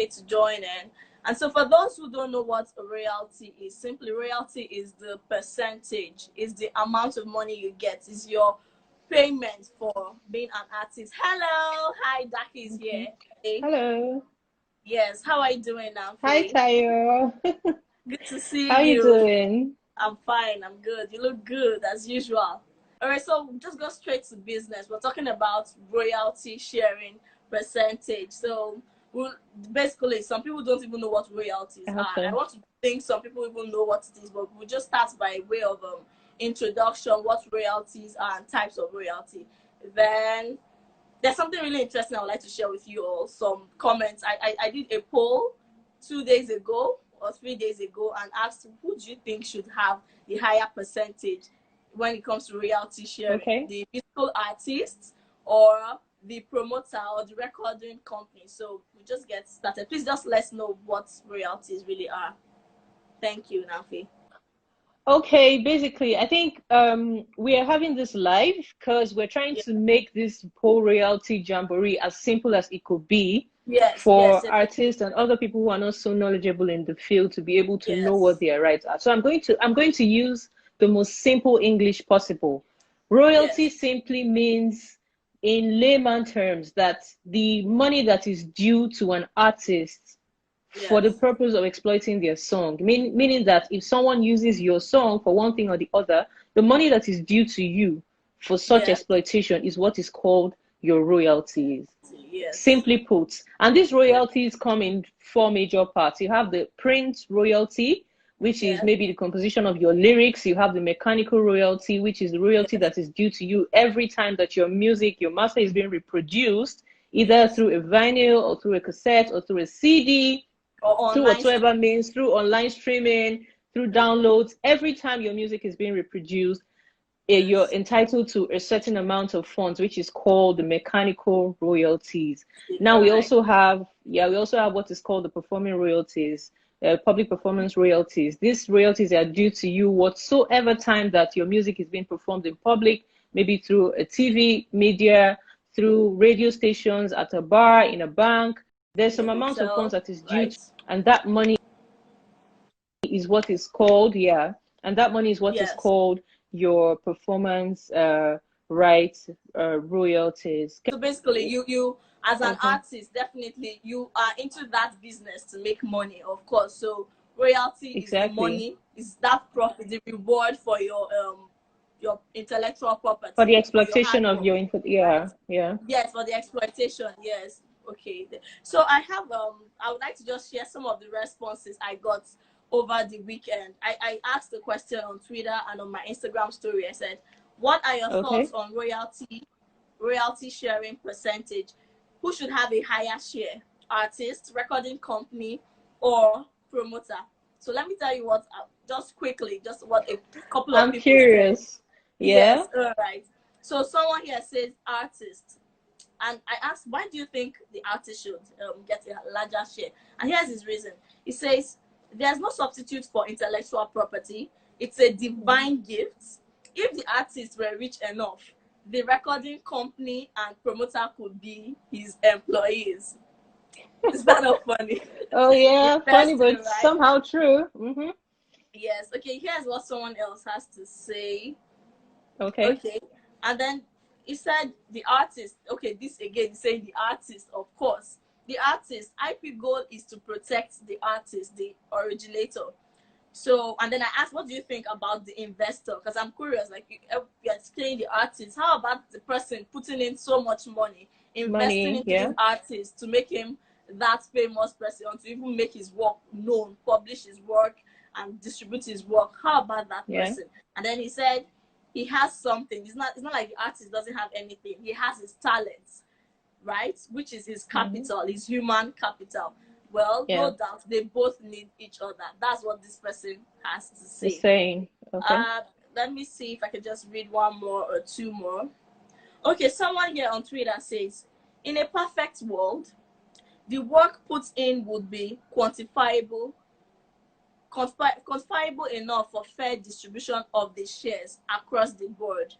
to join in. And so for those who don't know what a royalty is, simply royalty is the percentage, is the amount of money you get, is your payment for being an artist. Hello, hi, Dakey is here. Hey. Hello. Yes, how are you doing now? Hi, Tayo. Good to see How you you. doing? I'm fine, I'm good. You look good as usual. All right, so just go straight to business. We're talking about royalty sharing percentage. So we'll, basically, some people don't even know what royalties are. I Okay. want to think some people even know what it is, but we'll just start by way of introduction, what royalties are and types of royalty. Then there's something really interesting I would like to share with you all. Some comments. I did a poll 2 days ago or 3 days ago and asked who do you think should have the higher percentage when it comes to royalty sharing, Okay. the musical artist or the promoter or the recording company. So we just get started. Please just let us know what royalties really are. Thank you, Nafi. Okay, basically, I think we are having this live because we're trying Yeah. to make this whole royalty jamboree as simple as it could be Yes, for yes, artists and other people who are not so knowledgeable in the field to be able to know what yes, their rights are. So I'm going to use the most simple English possible. Royalty yes, simply means, in layman terms, that the money that is due to an artist for the yes, purpose of exploiting their song. Meaning that if someone uses your song for one thing or the other, the money that is due to you for such yes, exploitation is what is called your royalties. yes, Simply put. And these royalties come in four major parts. You have the print royalty, which is yes, maybe the composition of your lyrics. You have the mechanical royalty, which is the royalty yes, that is due to you every time that your music, your master is being reproduced, either yes. through a vinyl or through a cassette or through a CD, Or through online whatsoever stream. means, through online streaming, through downloads. Every time your music is being reproduced, you're Yes. entitled to a certain amount of funds, which is called the mechanical royalties. Now All we right. also have, we also have what is called the performing royalties, public performance royalties. These royalties are due to you whatsoever time that your music is being performed in public, maybe through a TV media, through radio stations, at a bar, in a bank. There's In a some amount of funds hotel, that is due right? to, and that money is what is called, and that money is what is Yes. called your performance rights royalties. So basically, you as an Okay. artist, definitely you are into that business to make money, of course. So royalty is the Exactly. money, is that profit, the reward for your intellectual For the property, for your hard exploitation of work, your info, right? yeah. Yes, for the exploitation. Yes. Okay. So I have I would like to just share some of the responses I got over the weekend. I asked the question on Twitter and on my Instagram story. I said, what are your thoughts Okay. on royalty sharing percentage? Who should have a higher share? Artist, recording company, or promoter? So let me tell you what, just quickly, just what a couple of I'm people said. curious. Yeah. Yes, all right. So someone here says artist. And I asked, why do you think the artist should get a larger share? And here's his reason. He says, there's no substitute for intellectual property. It's a divine gift. If the artist were rich enough, the recording company and promoter could be his employees. Is that not funny? Oh yeah, funny Interesting, but right? somehow true. Mm-hmm. Yes. Okay, here's what someone else has to say. Okay. Okay. And then he said the artist, okay, this again saying the artist, of course. The artist, IP goal is to protect the artist, the originator. So, and then I asked, what do you think about the investor? Because I'm curious, like you're explaining the artist. How about the person putting in so much money, investing Money, into this yeah. artist to make him that famous person, or to even make his work known, publish his work, and distribute his work? How about that Yeah. person? And then he said he has something. It's not like the artist doesn't have anything. He has his talents, right? Which is his Mm-hmm. capital, his human capital. Well, Yeah. no doubt they both need each other. That's what this person has to The say. saying. Okay. Uh, Let me see if I can just read one more or two more. Okay, someone here on Twitter says, in a perfect world, the work put in would be quantifiable enough for fair distribution of the shares across the board,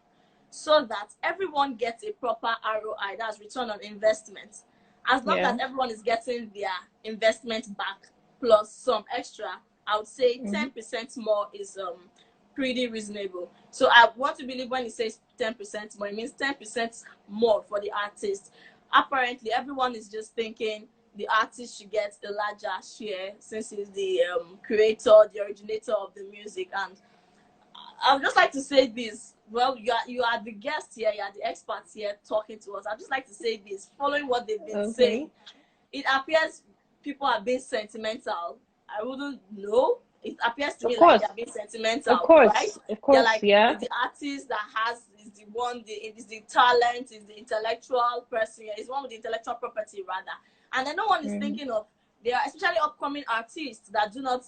so that everyone gets a proper ROI, that's return on investment, As long as everyone is getting their investment back plus some extra, I would say 10% more is pretty reasonable. So I want to believe when it says 10% more, it means 10% more for the artist. Apparently, everyone is just thinking the artist should get a larger share since he's the creator, the originator of the music. And I would just like to say this. Well, you are the guest here, you are the experts here talking to us. I'd just like to say this, following what they've been saying, it appears people are being sentimental. I wouldn't know. It appears to me like they're being sentimental, right? Of course, they're like, the artist that is the one, is the talent, is the intellectual person, is one with the intellectual property rather. And then no one is thinking of, there are especially upcoming artists that do not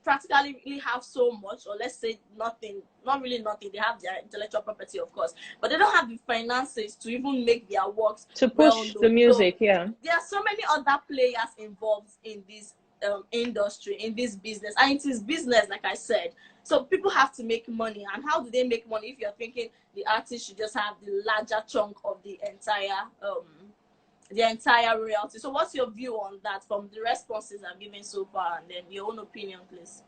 practically really have so much, or let's say nothing, not really nothing. They have their intellectual property, of course, but they don't have the finances to even make their works to push the music. So there are so many other players involved in this industry, in this business, and it is business, like I said. So people have to make money, and how do they make money if you're thinking the artist should just have the larger chunk of the entire royalty? So what's your view on that from the responses I've given so far, and then your own opinion, please?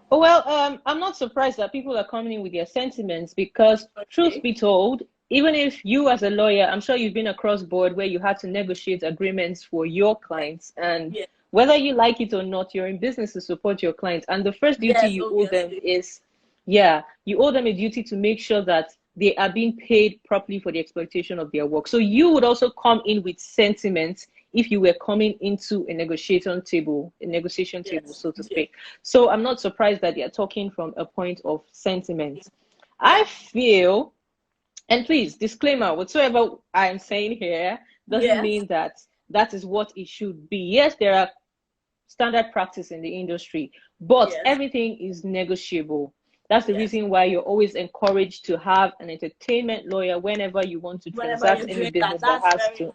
Well, I'm not surprised that people are coming in with their sentiments because, truth be told, even if you as a lawyer, I'm sure you've been across board where you had to negotiate agreements for your clients, and whether you like it or not, you're in business to support your clients, and the first duty you owe them is, you owe them a duty to make sure that they are being paid properly for the exploitation of their work. So you would also come in with sentiments if you were coming into a negotiation table, so to speak. So I'm not surprised that they are talking from a point of sentiment. I feel, and please, disclaimer, whatsoever I'm saying here doesn't mean that that is what it should be. Yes, there are standard practice in the industry, but everything is negotiable. That's the reason why you're always encouraged to have an entertainment lawyer whenever you want to transact any business that has to.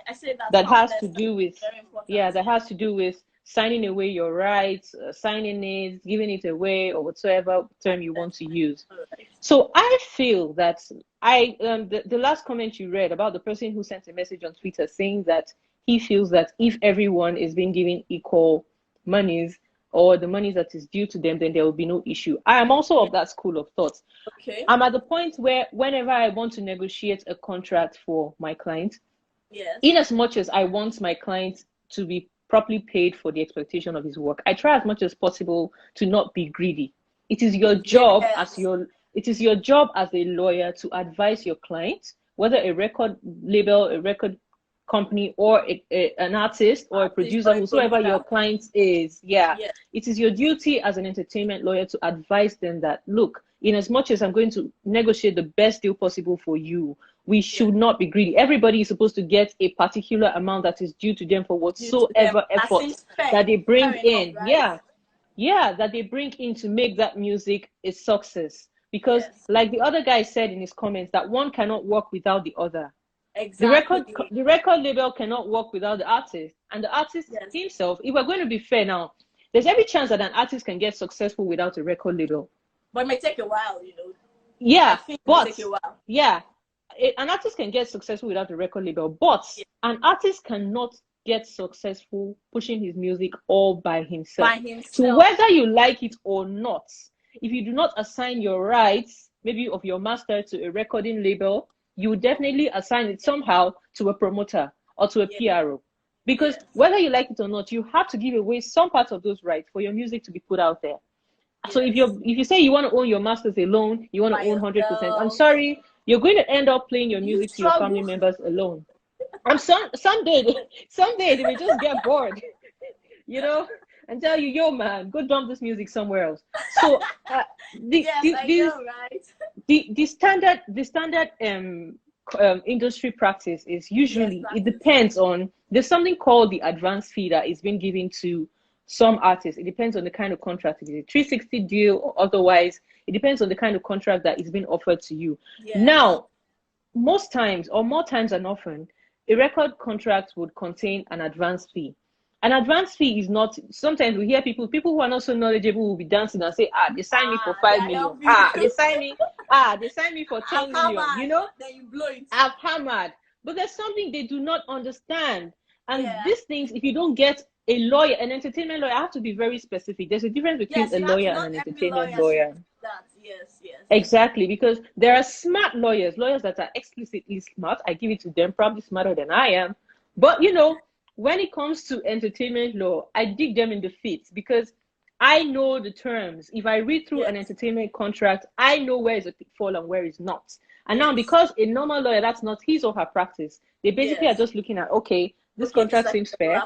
I say that has to do with that has to do with signing away your rights, signing it, giving it away, or whatsoever term you want to use. So I feel that the last comment you read about the person who sent a message on Twitter saying that he feels that if everyone is being given equal monies, or the money that is due to them, then there will be no issue. I am also of that school of thought. I'm at the point where whenever I want to negotiate a contract for my client, in as much as I want my client to be properly paid for the exploitation of his work, I try as much as possible to not be greedy. It is your job as a lawyer to advise your client, whether a record label, a record company, or an artist or a producer, whosoever your client is. It is your duty as an entertainment lawyer to advise them that, look, in as much as I'm going to negotiate the best deal possible for you, we should not be greedy. Everybody is supposed to get a particular amount that is due to them for whatsoever efforts that they bring in. That they bring in to make that music a success. Because like the other guy said in his comments, that one cannot work without the other. The record label cannot work without the artist, and the artist himself. If we're going to be fair now, there's every chance that an artist can get successful without a record label. But it may take a while, an artist can get successful without a record label, but an artist cannot get successful pushing his music all by himself. So whether you like it or not, if you do not assign your rights, maybe of your master, to a recording label, you would definitely assign it somehow to a promoter or to a PRO. Because whether you like it or not, you have to give away some part of those rights for your music to be put out there. So if you say you want to own your masters alone, you want to own 100%, I'm sorry, you're going to end up playing your music to your family members alone. And someday they may just get bored, and tell you, yo man, go dump this music somewhere else. So the standard industry practice is usually, it depends on, there's something called the advance fee that is being given to some artists. It depends on the kind of contract. It is a 360 deal or otherwise. It depends on the kind of contract that is being offered to you. Now, most times, or more times than often, a record contract would contain an advance fee. An advance fee is not, sometimes we hear people who are not so knowledgeable will be dancing and say, they signed me for 5 million. They signed me for 10 million. Then you blow it. I've hammered. but there's something they do not understand. And these things, if you don't get a lawyer, an entertainment lawyer, I have to be very specific. There's a difference between a lawyer and an entertainment lawyer. That. Yes, yes. Exactly, because there are smart lawyers, lawyers that are explicitly smart. I give it to them, probably smarter than I am. But you know, when it comes to entertainment law, I dig them in the feet because I know the terms. If I read through an entertainment contract, I know where is a pitfall and where is not. And now, because a normal lawyer, that's not his or her practice. They basically are just looking at, okay, this contract seems fair.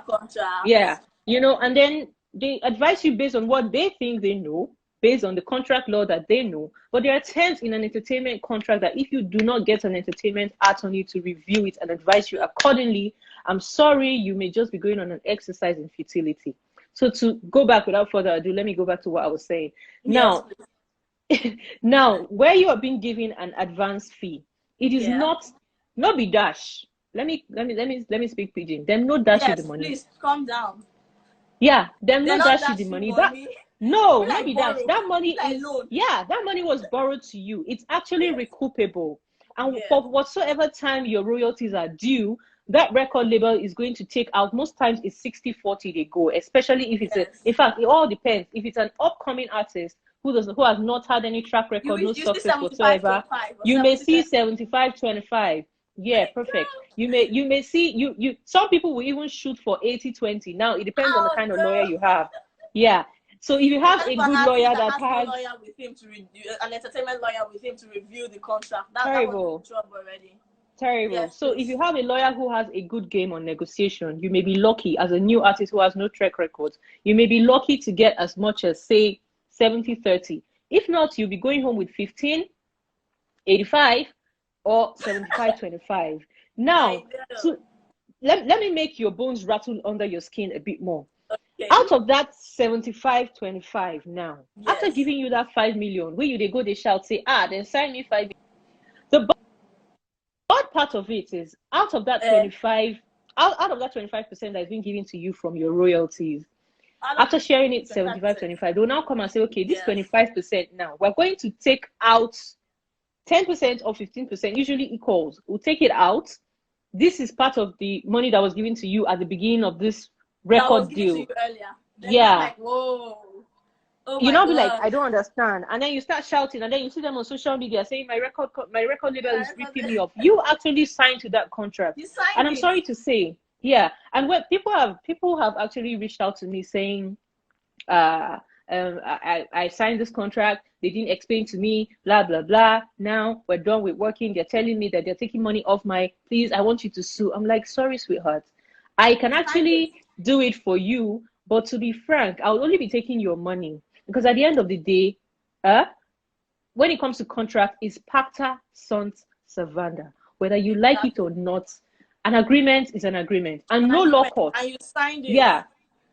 Yeah, you know, and then they advise you based on what they think they know, based on the contract law that they know. But there are terms in an entertainment contract that if you do not get an entertainment attorney to review it and advise you accordingly, I'm sorry, you may just be going on an exercise in futility. So to go back without further ado, let me go back to what I was saying. Now, now where you are being given an advance fee, it is not be dash. Let me speak pidgin. Them no dash you the money. Please calm down. Yeah, them no dash you the money. That no, like maybe dash. That money like is loan. that money was borrowed to you. It's actually recoupable. And for whatsoever time your royalties are due, that record label is going to take out, most times it's 60-40 they go, especially if it's in fact, it all depends. If it's an upcoming artist who has not had any track record, no success whatsoever, you may see 75-25. Yeah, perfect. You may see some people will even shoot for 80-20. Now it depends on the kind of lawyer you have. Yeah. So if you have a good lawyer that has lawyer with him to review, an entertainment lawyer with him to review the contract, terrible. That job already. Terrible. Yes, so if you have a lawyer who has a good game on negotiation, you may be lucky as a new artist who has no track record. You may be lucky to get as much as say 70-30. If not, you'll be going home with 15-85 or 75-25. Now, so let me make your bones rattle under your skin a bit more. Okay. Out of that 75-25 now, after giving you that 5 million, where they go, they shout, say, then sign me 5 million. The bad part of it is out of that 25% that is being given to you from your royalties, after sharing it 75-25, they'll now come and say, okay, this 25% now, we're going to take out 10% or 15%, usually equals. We'll take it out. This is part of the money that was given to you at the beginning of this record deal. To you earlier. Then like, whoa. Oh you know, be like, I don't understand, and then you start shouting, and then you see them on social media saying my record label is ripping me off. You actually signed to that contract, and I'm sorry to say, and when people have actually reached out to me saying, I signed this contract, they didn't explain to me, blah blah blah. Now we're done with working. They're telling me that they're taking money off my. Please, I want you to sue. I'm like, sorry, sweetheart, I can actually do it for you, but to be frank, I'll only be taking your money. Because at the end of the day, when it comes to contract, it's pacta sunt servanda. Whether you like it or not, an agreement is an agreement. And no law court. And you signed it. Yeah.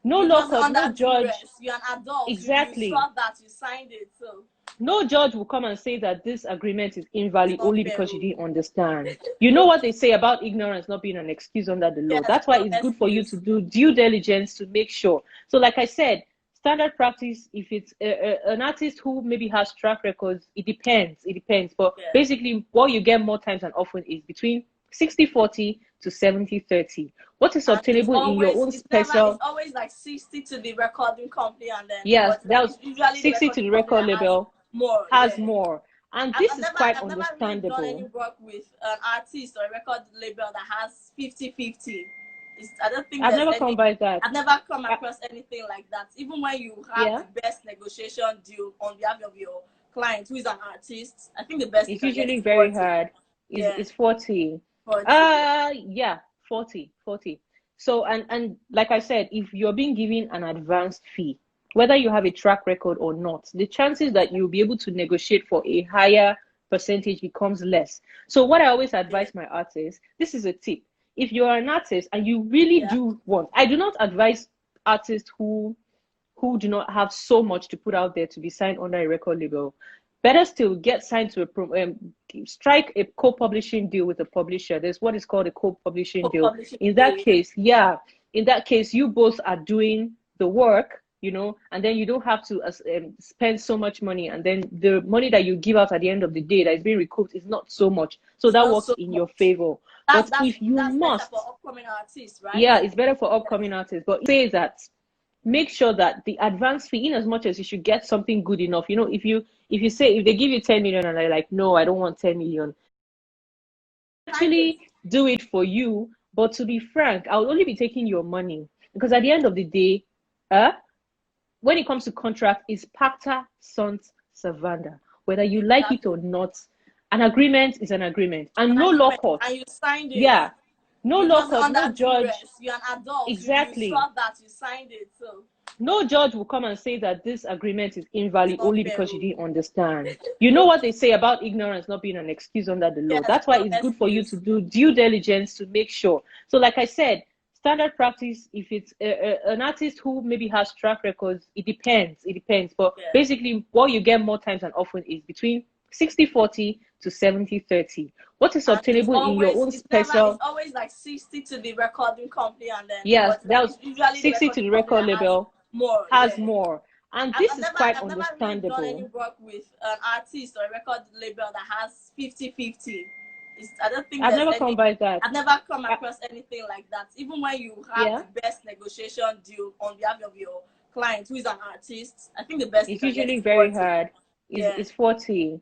No law court, no judge. You're an adult. Exactly. You saw that, you signed it. So no judge will come and say that this agreement is invalid only because you didn't understand. You know what they say about ignorance not being an excuse under the law. That's why it's good for you to do due diligence to make sure. So like I said, standard practice, if it's an artist who maybe has track records, it depends. But basically, what you get more times than often is between 60-40 to 70-30. What is obtainable in your own special? It's always like 60 to the recording company, and then that was usually 60 to the record label. Has more. And this is quite understandable. I've never really done any work with an artist or a record label that has 50-50. I don't think I've never come by that. I've never come across anything like that. Even when you have the best negotiation deal on behalf of your client who is an artist, I think the best it's usually very hard. It's 40. 40. So and like I said, if you're being given an advanced fee, whether you have a track record or not, the chances that you'll be able to negotiate for a higher percentage becomes less. So what I always advise my artists, this is a tip. If you're an artist and you really do want, I do not advise artists who do not have so much to put out there to be signed under a record label. Better still, get signed to strike a co-publishing deal with a publisher. There's what is called a co-publishing deal. In that case, you both are doing the work, you know, and then you don't have to spend so much money, and then the money that you give out at the end of the day that is being recouped is not so much. So that works in your favor. But if you that's better must, for upcoming artists, right? yeah, it's better for upcoming artists. But it says that make sure that the advance fee, in as much as you should get something good enough, if you say if they give you 10 million and they're like, no, I don't want 10 million, actually do it for you. But to be frank, I will only be taking your money because at the end of the day, when it comes to contract, it's pacta sunt servanda. Whether you like it or not, an agreement is an agreement, and no law court. And you signed it. Yeah, no It law wasn't court, no under judge. duress. You're an adult. Exactly. You saw that. You signed it. So no judge will come and say that this agreement is invalid only because you didn't understand. You know no. what they say about ignorance not being an excuse under the law. Yes, that's why no it's good excuse. for you to do due diligence to make sure. So like I said, standard practice, if it's an artist who maybe has track records, it depends. But basically what you get more times than often is between 60-40 to 70-30. What is obtainable in your own special? It's always like 60 to the recording company, and then yes, that was usually 60 to the record label has more. And this is quite understandable. I've never really done any work with an artist or a record label that has 50-50. I don't think I've never come by that. I've never come across anything like that. Even when you have the best negotiation deal on behalf of your client who is an artist, I think the best it's usually very hard. It's 40.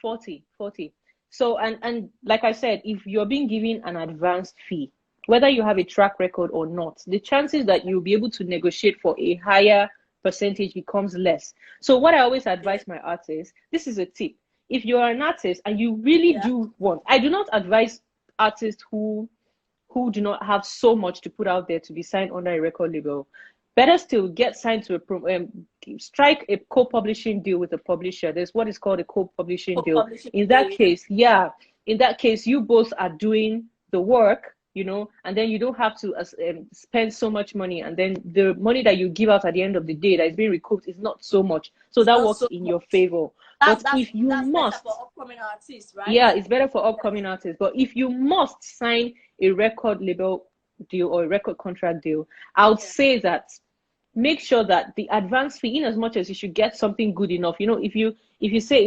40. So and like I said, if you're being given an advanced fee, whether you have a track record or not, the chances that you'll be able to negotiate for a higher percentage becomes less. So what I always advise my artists, this is a tip. If you're an artist and you really do want, I do not advise artists who do not have so much to put out there to be signed under a record label. Better still, get signed to strike a co-publishing deal with a publisher. There's what is called a co-publishing deal. In that case, you both are doing the work, and then you don't have to spend so much money, and then the money that you give out at the end of the day that is being recouped is not so much. So that works in your favor. But if you must, better for upcoming artists, right? Yeah, it's better for upcoming artists. But if you must sign a record label deal or a record contract deal, I would say that make sure that the advance fee, in as much as you should get something good enough, if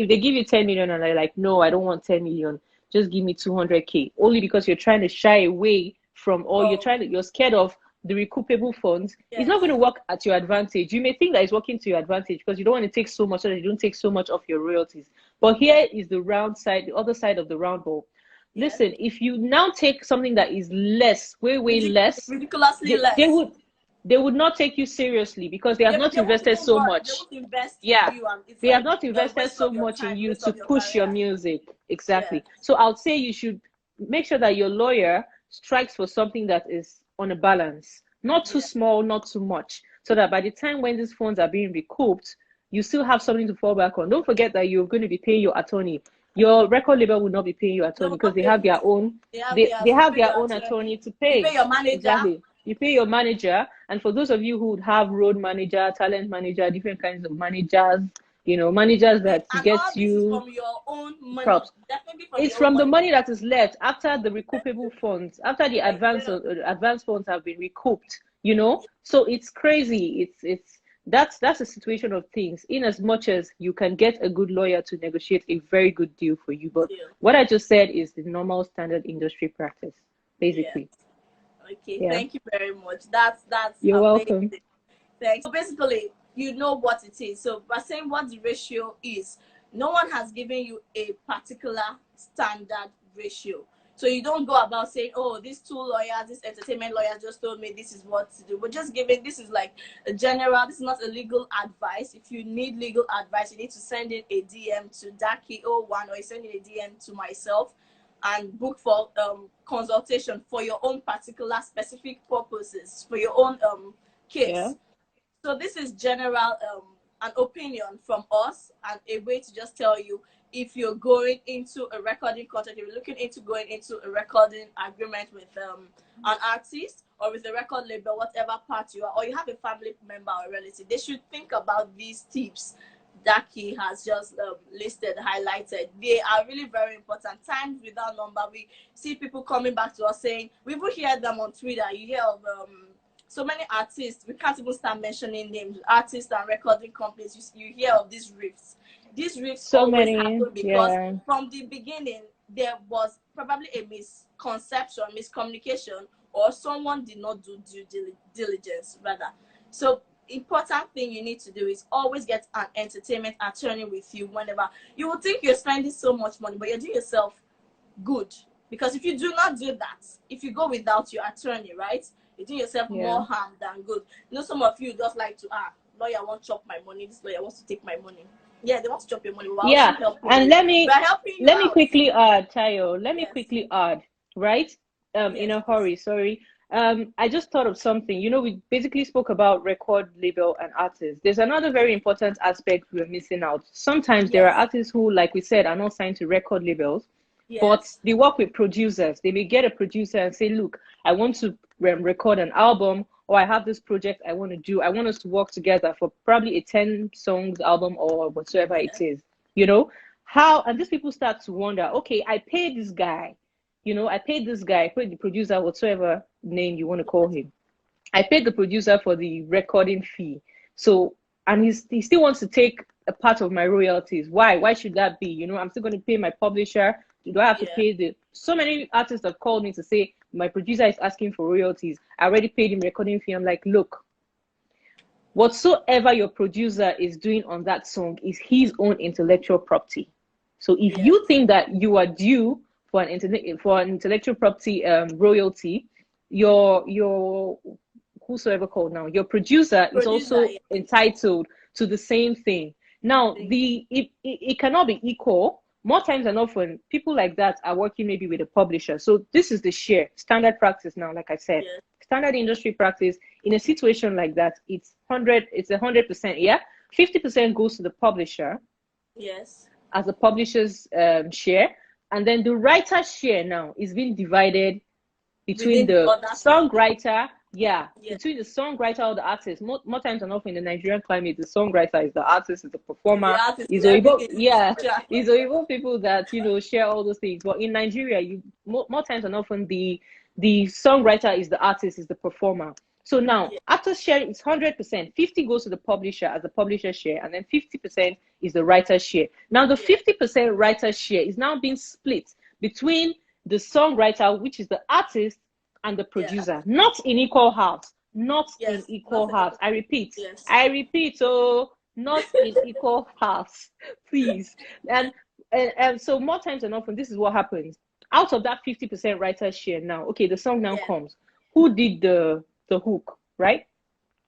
they give you 10 million and they're like, no, I don't want 10 million, just give me 200K, only because you're trying to shy away from, or you're scared of the recoupable funds. It's not going to work at your advantage. You may think that it's working to your advantage because you don't want to take so much, so that you don't take so much of your royalties. But here is the round side, the other side of the round ball. Listen, if you now take something that is less, way less, ridiculously less, they would not take you seriously because they have not invested so much. They have not invested so much in you to push your music. Exactly. So I would say you should make sure that your lawyer strikes for something that is on a balance, not too small, not too much, so that by the time when these funds are being recouped, you still have something to fall back on. Don't forget that you're going to be paying your attorney. Your record label will not be paying your attorney because they have their own. They have their own attorney to pay. You pay your manager. Exactly. You pay your manager, and for those of you who would have road manager, talent manager, different kinds of managers, managers that get you from your own money. Props. It's from the money that is left after the recoupable funds, after the advance funds have been recouped. So it's crazy. That's a situation of things. In as much as you can get a good lawyer to negotiate a very good deal for you, but what I just said is the normal standard industry practice, basically. Okay, thank you very much. That's You're amazing. welcome. Thanks. So basically, you know what it is. So by saying what the ratio is, no one has given you a particular standard ratio. So you don't go about saying, oh, these two lawyers, this entertainment lawyer just told me this is what to do. But just giving, this is like a general, this is not a legal advice. If you need legal advice, you need to send in a DM to Dakey01, or you send in a DM to myself and book for consultation for your own particular specific purposes, for your own case. Yeah. So this is general, an opinion from us, and a way to just tell you if you're going into a recording contract, if you're looking into going into a recording agreement with an artist or with a record label, whatever part you are, or you have a family member or relative, they should think about these tips Dakey has just listed, highlighted. They are really very important. Times without number, we see people coming back to us saying, we will hear them on Twitter. You hear of so many artists, we can't even start mentioning names, artists and recording companies. You hear of these rifts. These rifts so always many happen because from the beginning, there was probably a misconception, miscommunication, or someone did not do due diligence rather. So important thing you need to do is always get an entertainment attorney with you whenever. You will think you're spending so much money, but you're doing yourself good. Because if you do not do that, if you go without your attorney, right, you're doing yourself more harm than good. You know, some of you just like to, lawyer won't chop my money, this lawyer wants to take my money. Yeah, they want to chop your money. Yeah, and let me quickly add, Tayo, let me Yes. quickly add, right? In a hurry, sorry. I just thought of something. You know, we basically spoke about record label and artists. There's another very important aspect we're missing out. Sometimes there are artists who, like we said, are not signed to record labels, but they work with producers. They may get a producer and say, look, I want to record an album, or I have this project I want to do. I want us to work together for probably a 10 songs album or whatsoever it is. You know, and these people start to wonder, okay, I paid this guy, I paid the producer, whatsoever name you want to call him. I paid the producer for the recording fee. So, and he still wants to take a part of my royalties. Why should that be? I'm still going to pay my publisher. Do I have to pay so many artists have called me to say, my producer is asking for royalties. I already paid him recording fee. I'm like, look, whatsoever your producer is doing on that song is his own intellectual property. So if you think that you are due for an intellectual property royalty, your whosoever called now, your producer is also entitled to the same thing. Now, it cannot be equal. More times than often, people like that are working maybe with a publisher. So this is the standard practice now, like I said. Standard industry practice. In a situation like that, it's 100%, yeah? 50% goes to the publisher. Yes. As the publisher's share. And then the writer's share now is being divided between the songwriter, between the songwriter or the artist. More times than often in the Nigerian climate, the songwriter is the artist, is the performer, is Oyibo people that share all those things. But in Nigeria, more times than often the songwriter is the artist, is the performer. So now after sharing, it's 100%. 50 goes to the publisher as the publisher share, and then 50% is the writer's share. Now the 50% writer's share is now being split between the songwriter, which is the artist, and the producer, not in equal halves. In equal halves. I repeat, not in equal halves, please. And so more times than often, this is what happens. Out of that 50% writer's share now, okay, the song now comes. Who did the hook, right?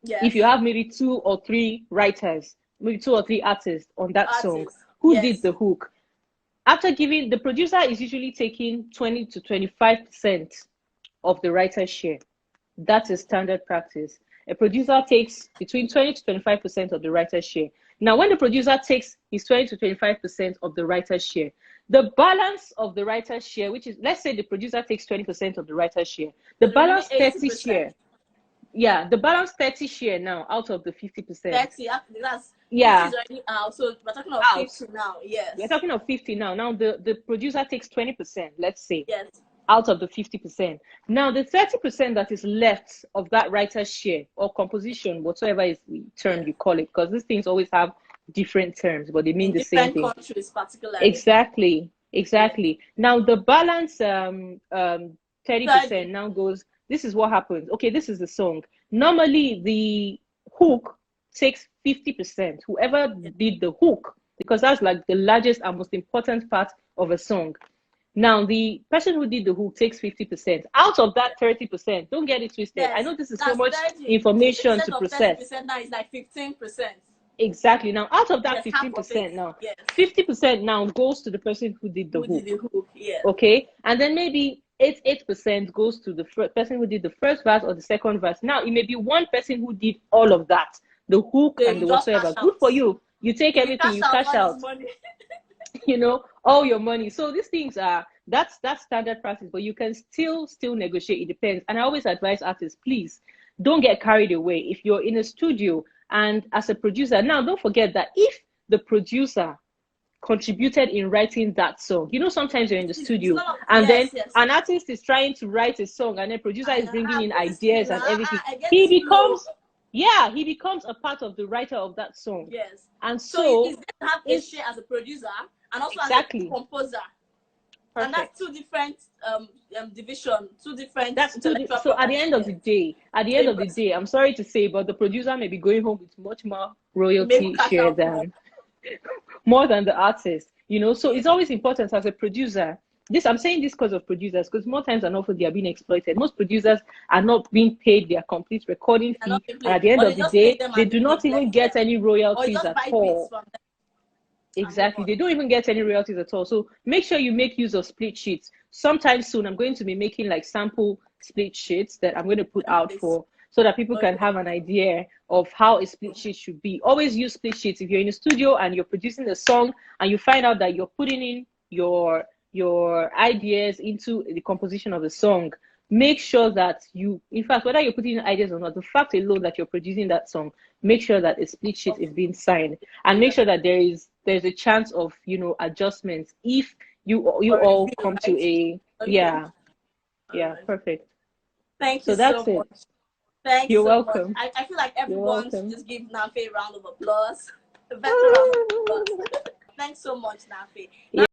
If you have maybe 2 or 3 writers, maybe 2 or 3 artists on that song, who did the hook? After giving, the producer is usually taking 20 to 25% of the writer's share. That is standard practice. A producer takes between 20 to 25% of the writer's share. Now, when the producer takes his 20 to 25% of the writer's share, the balance of the writer's share, which is, let's say the producer takes 20% of the writer's share, the balance 30 share. Yeah, the balance 30 share now out of the 50%. 30, that's already out. So we're talking of 50 now. Yes. We're talking of 50 now. Now the producer takes 20%, let's say. Yes. Out of the 50%. Now the 30% that is left of that writer's share or composition, whatsoever is the term you call it, because these things always have different terms, but they mean the same thing. Different countries, particularly. Exactly. Now the balance 30% now goes. This is what happens. Okay, this is the song. Normally, the hook takes 50%. Whoever did the hook, because that's like the largest and most important part of a song. Now, the person who did the hook takes 50%. Out of that 30%, don't get it twisted. I know this is so much information to process. 30% now is like 15%. Exactly. Now, out of that 15% now, 50% now goes to the person who did the hook. Okay? And then maybe 8% goes to the person who did the first verse or the second verse. Now, it may be one person who did all of that, the hook and the whatsoever. Good for you. You take everything, you cash out. All your money. So these things that's standard practice, but you can still negotiate. It depends. And I always advise artists, please don't get carried away. If you're in a studio and as a producer, now don't forget that if the producer contributed in writing that song, sometimes you're in the studio and then an artist is trying to write a song and the producer is bringing in ideas and everything. He becomes a part of the writer of that song. Yes. And so he's going to have a share as a producer and also as a composer. And that's two different division, two different That's intellectual so at the property. end of the day, I'm sorry to say, but the producer may be going home with much more Maybe royalty cash share out than more than the artist, you know. So it's always important as a producer. This I'm saying this because of producers, because more times than often they are being exploited. Most producers are not being paid their complete recording and not fee, being and played, at the end or of they the just pay day, them they and do they not even neglect get them, any or you royalties just at buy beats all. from them and move Exactly. on. They don't even get any royalties at all. So make sure you make use of split sheets. Sometime soon, I'm going to be making like sample split sheets that I'm going to put out Nice. for so that people can Okay. have an idea of how a split sheet should be. Always use split sheets. If you're in a studio and you're producing a song and you find out that you're putting in your ideas into the composition of the song, make sure that you, in fact, whether you're putting in ideas or not, the fact alone that you're producing that song, make sure that a split sheet is being signed, and make sure that there's a chance of, you know, adjustments if you Or all review, come to right? a Okay. yeah. All Yeah, right. perfect. Thank you So so that's much. it. Thanks You're so much. welcome. I feel like You're everyone should welcome. just give Nafe a round of applause. A better round of applause. Thanks so much, Nafe. Now